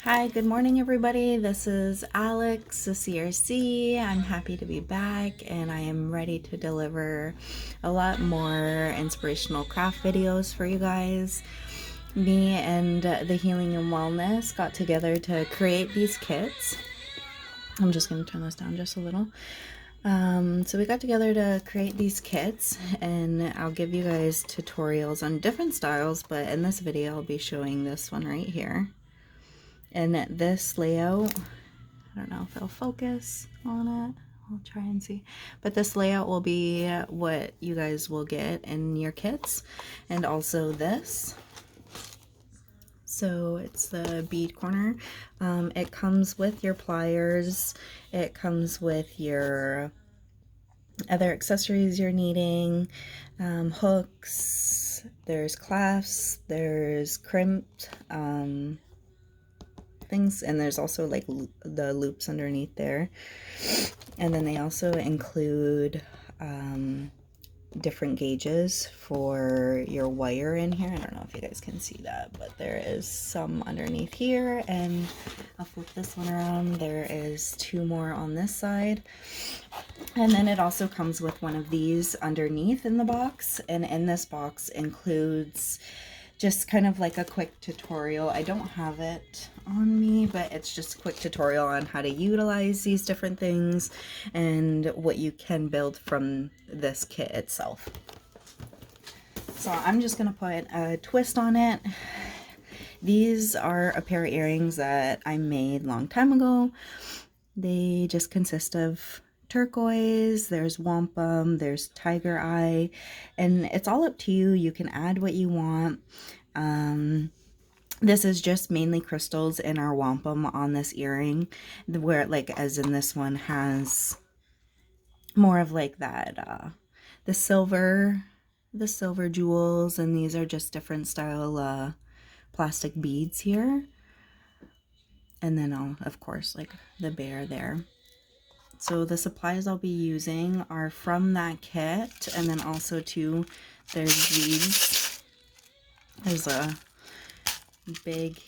Hi, good morning, everybody. This is Alex, the CRC. I'm happy to be back and I am ready to deliver a lot more inspirational craft videos for you guys. Me and the Healing and Wellness got together to create these kits. I'm just going to turn this down just a little. So we got together to create these kits, and I'll give you guys tutorials on different styles, but in this video I'll be showing this one right here. And this layout, I don't know if it'll focus on it. I'll try and see. But this layout will be what you guys will get in your kits. And also this. So it's the bead corner. It comes with your pliers. It comes with your other accessories you're needing. Hooks. There's clasps. There's crimped. Things, and there's also like the loops underneath there, and then they also include different gauges for your wire in here. I don't know if you guys can see that, but there is some underneath here, and I'll flip this one around. There is two more on this side, and then it also comes with one of these underneath in the box, and in this box includes just kind of like a quick tutorial. I don't have it on me, but it's just a quick tutorial on how to utilize these different things and what you can build from this kit itself. So I'm just gonna put a twist on it. These are a pair of earrings that I made a long time ago. They just consist of turquoise, there's wampum, there's tiger eye, and it's all up to you. You can add what you want. This is just mainly crystals in our wampum on this earring, where like as in this one has more of like that the silver jewels, and these are just different style plastic beads here. And then of course like the bear there. So the supplies I'll be using are from that kit, and then also too, there's these. There's a big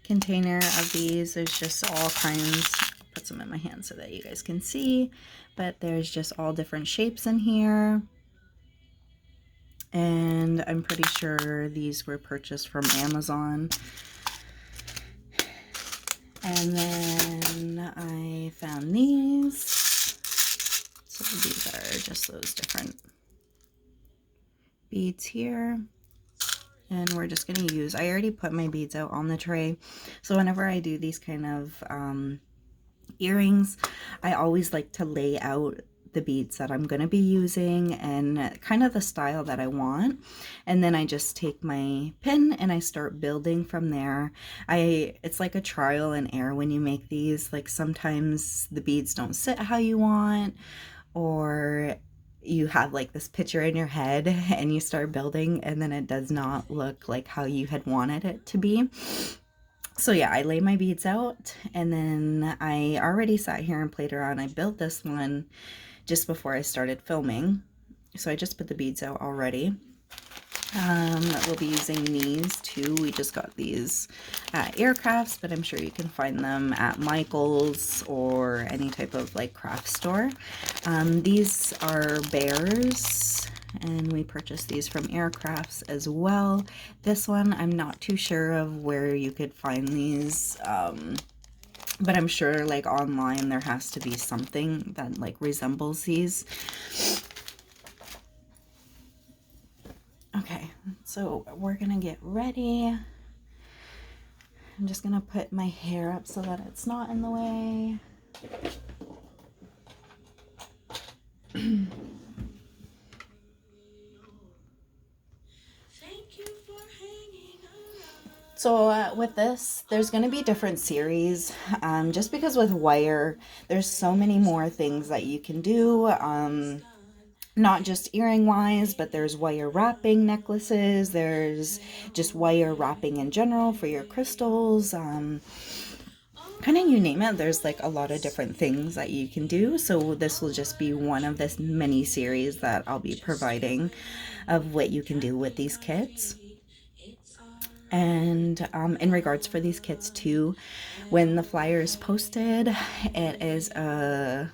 container of these. There's just all kinds. I'll put some in my hand so that you guys can see, but there's just all different shapes in here. And I'm pretty sure these were purchased from Amazon. And then I found these. So these are just those different beads here. And we're just going to use, I already put my beads out on the tray. So whenever I do these kind of earrings, I always like to lay out the beads that I'm going to be using and kind of the style that I want, and then I just take my pin and I start building from there. It's like a trial and error when you make these. Like sometimes the beads don't sit how you want, or you have like this picture in your head and you start building and then it does not look like how you had wanted it to be. So yeah, I lay my beads out, and then I already sat here and played around. I built this one just before I started filming. So I just put the beads out already. We'll be using these too. We just got these at Aircrafts, but I'm sure you can find them at Michael's or any type of like craft store. These are bears, and we purchased these from Aircrafts as well. This one, I'm not too sure of where you could find these, but I'm sure like online there has to be something that like resembles these. Okay, so we're gonna get ready. I'm just gonna put my hair up so that it's not in the way. So with this, there's going to be different series, just because with wire, there's so many more things that you can do, not just earring wise, but there's wire wrapping necklaces, there's just wire wrapping in general for your crystals, kind of you name it. There's like a lot of different things that you can do. So this will just be one of this mini series that I'll be providing of what you can do with these kits. And in regards for these kits too, when the flyer is posted, it is a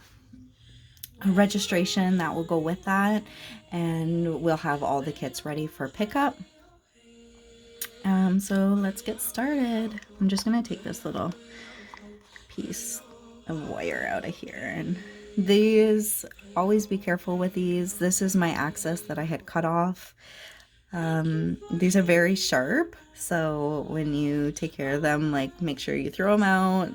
registration that will go with that, and we'll have all the kits ready for pickup. So let's get started. I'm just gonna take this little piece of wire out of here, and these, always be careful with these. This is my access that I had cut off. These are very sharp, so when you take care of them, like, make sure you throw them out.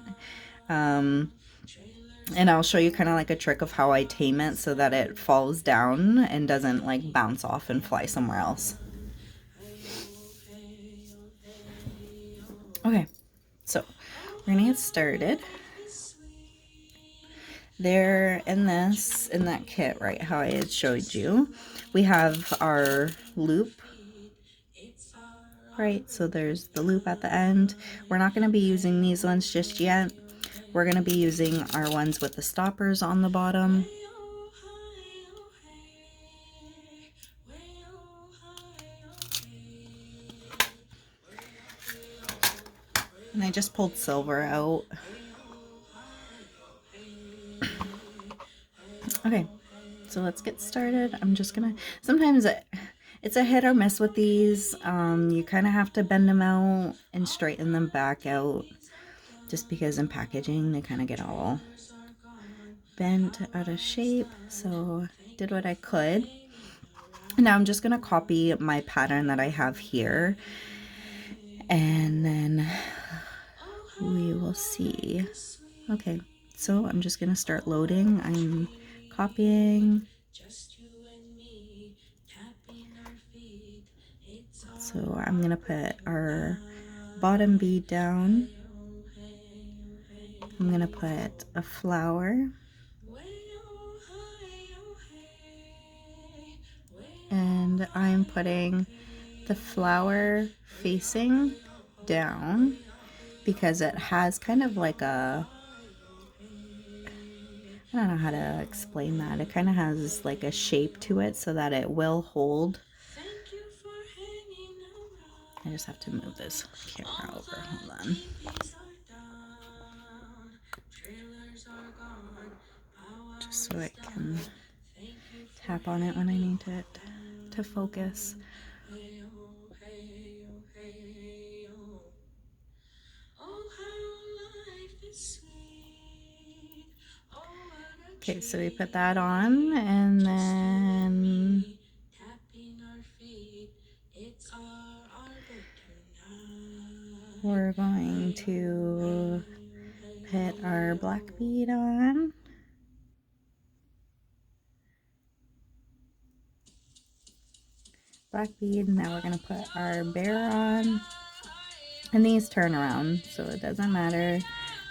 And I'll show you kind of like a trick of how I tame it so that it falls down and doesn't like bounce off and fly somewhere else. Okay, so we're gonna get started. There in that kit, right, how I had showed you, we have our loop, right? So there's the loop at the end. We're not gonna be using these ones just yet. We're gonna be using our ones with the stoppers on the bottom. And I just pulled silver out. Okay, so let's get started. I'm just gonna, sometimes it's a hit or miss with these. You kind of have to bend them out and straighten them back out, just because in packaging they kind of get all bent out of shape. So I did what I could. Now I'm just gonna copy my pattern that I have here, and then we will see. Okay, so I'm just gonna start loading. I'm copying. So I'm gonna put our bottom bead down. I'm gonna put a flower, and I'm putting the flower facing down because it has kind of like a, I don't know how to explain that. It kind of has like a shape to it so that it will hold. I just have to move this camera over. Hold on. Just so I can tap on it when I need it to focus. Okay, so we put that on, and then we're going to put our black bead on. Black bead, now we're going to put our bear on. And these turn around, so it doesn't matter.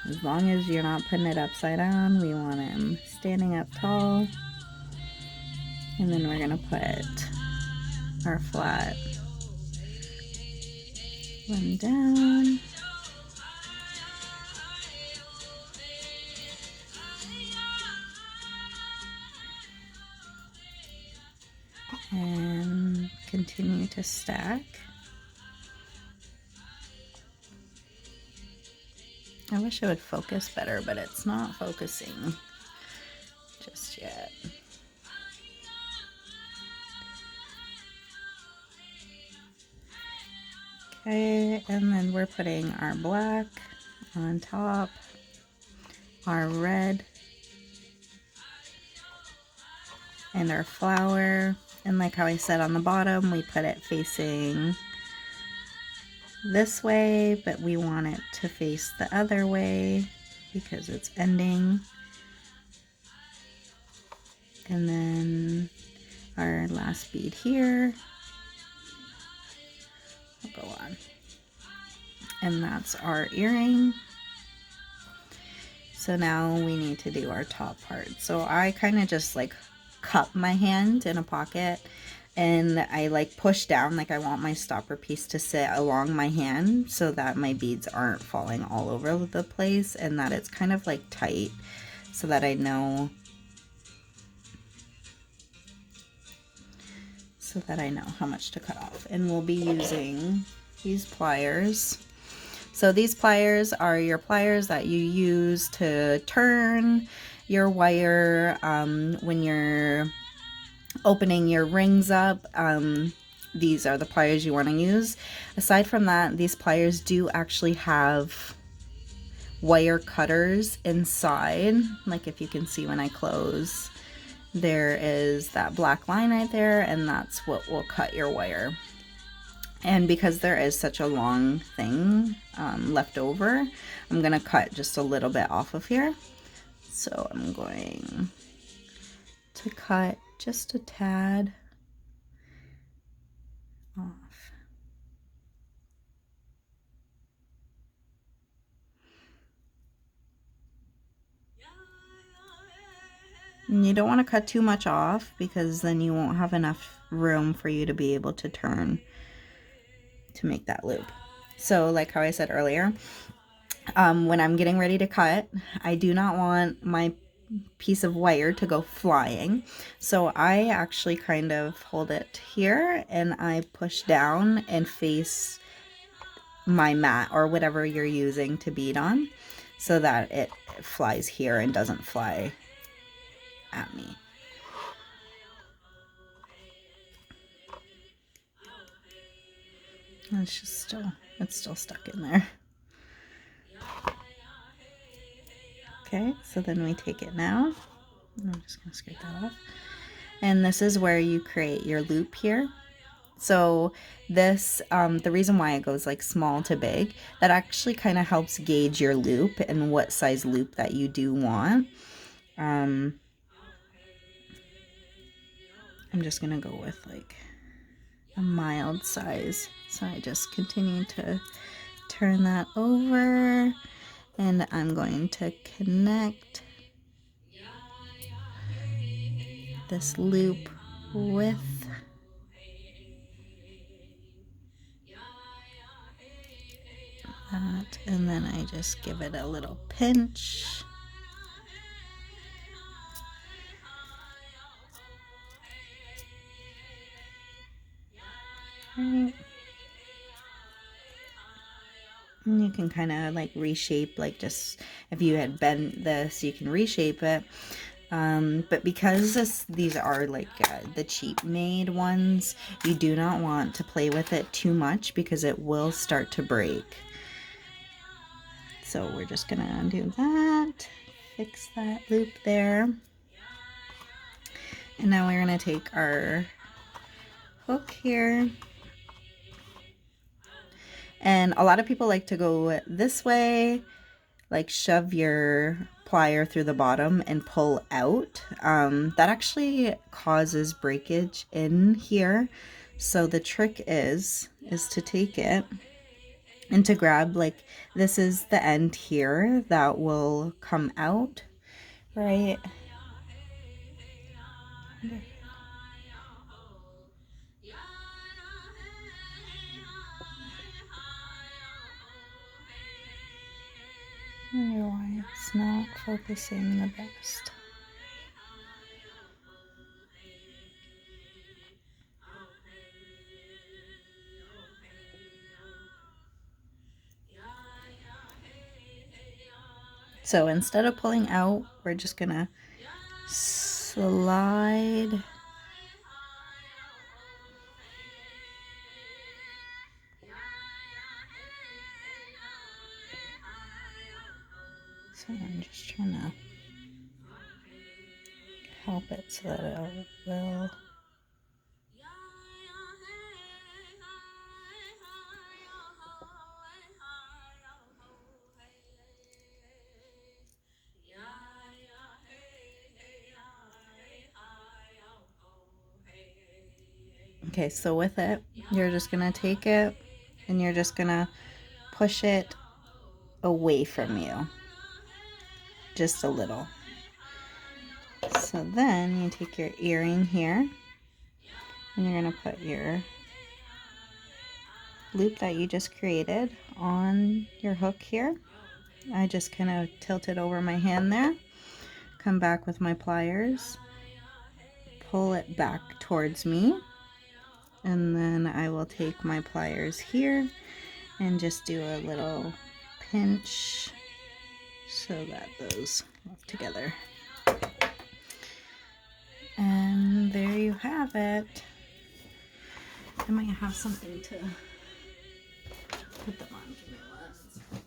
As long as you're not putting it upside down, we want him standing up tall. And then we're gonna put our flat one down. And continue to stack. I wish it would focus better, but it's not focusing just yet. Okay, and then we're putting our black on top, our red, and our flower. And like how I said on the bottom, we put it facing this way, but we want it to face the other way because it's ending. And then our last bead here will go on. And that's our earring. So now we need to do our top part. So I kind of just like cup my hand in a pocket, and I like push down, like I want my stopper piece to sit along my hand so that my beads aren't falling all over the place, and that it's kind of like tight so that I know how much to cut off. And we'll be using these pliers. So these pliers are your pliers that you use to turn your wire when you're opening your rings up. These are the pliers you want to use. Aside from that, these pliers do actually have wire cutters inside. Like if you can see when I close, there is that black line right there, and that's what will cut your wire. And because there is such a long thing left over, I'm gonna cut just a little bit off of here. So I'm going to cut just a tad off. And you don't want to cut too much off because then you won't have enough room for you to be able to turn to make that loop. So like how I said earlier, when I'm getting ready to cut, I do not want my piece of wire to go flying. So I actually kind of hold it here and I push down and face my mat or whatever you're using to bead on so that it flies here and doesn't fly at me. It's still stuck in there. Okay, so then we take it now. I'm just gonna scrape that off. And this is where you create your loop here. So this, the reason why it goes like small to big, that actually kind of helps gauge your loop and what size loop that you do want. I'm just gonna go with like a mild size. So I just continue to turn that over, and I'm going to connect this loop with that, and then I just give it a little pinch. Right. And you can kind of like reshape, like just if you had bent this, you can reshape it. But because these are like the cheap made ones, you do not want to play with it too much because it will start to break. So we're just gonna do that, fix that loop there. And now we're gonna take our hook here. And a lot of people like to go this way, like shove your plier through the bottom and pull out. That actually causes breakage in here. So the trick is to take it and to grab, like this is the end here that will come out, right? I wonder why it's not focusing the best. So instead of pulling out, we're just gonna slide so I'm just trying to help it so that it will. Okay, so with it, you're just gonna take it and you're just gonna push it away from you, just a little. So then you take your earring here and you're gonna put your loop that you just created on your hook here. I just kind of tilted over my hand there, come back with my pliers, pull it back towards me, And then I will take my pliers here and just do a little pinch so that those lock together. And there you have it. I might have something to put them on. Give me one second.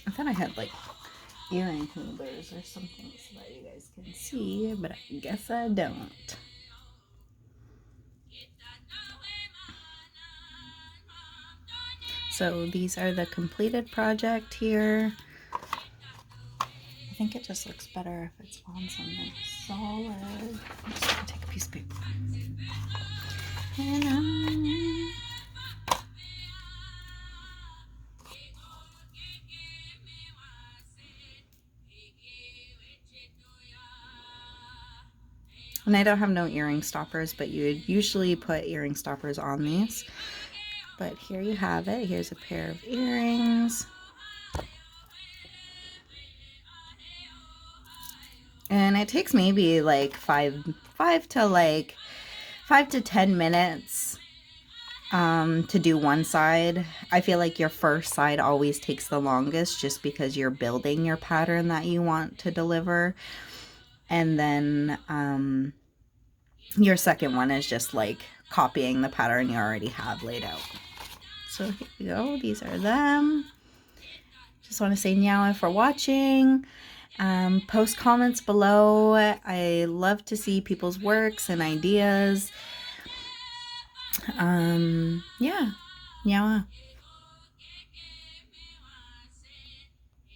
I thought I had like earring holders or something so that you guys can see, but I guess I don't. So these are the completed project here. I think it just looks better if it's on something solid. I'm just gonna take a piece of paper. And I don't have no earring stoppers, but you would usually put earring stoppers on these. But here you have it. Here's a pair of earrings. And it takes maybe like 5 to 10 minutes to do one side. I feel like your first side always takes the longest just because you're building your pattern that you want to deliver. And then your second one is just like copying the pattern you already have laid out. So here we go. These are them. Just want to say nyawa for watching. Post comments below. I love to see people's works and ideas. Yeah, nyawa.